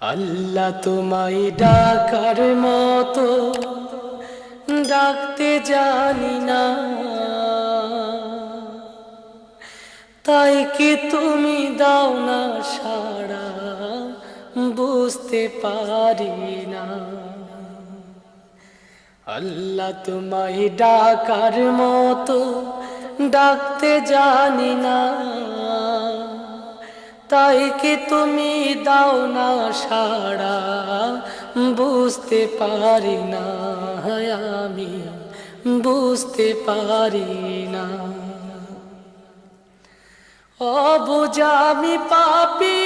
আল্লাহ তোমায় ডাকার মতো ডাকতে জানি না, তাই কি তুমি দাও না সাড়া, বুঝতে পারি না। আল্লাহ তোমায় ডাকার মতো ডাকতে জানি না, তাই কি তুমি দাও না সাড়া, বুঝতে পারি না, আমি বুঝতে পারি না। অবুঝ আমি পাপী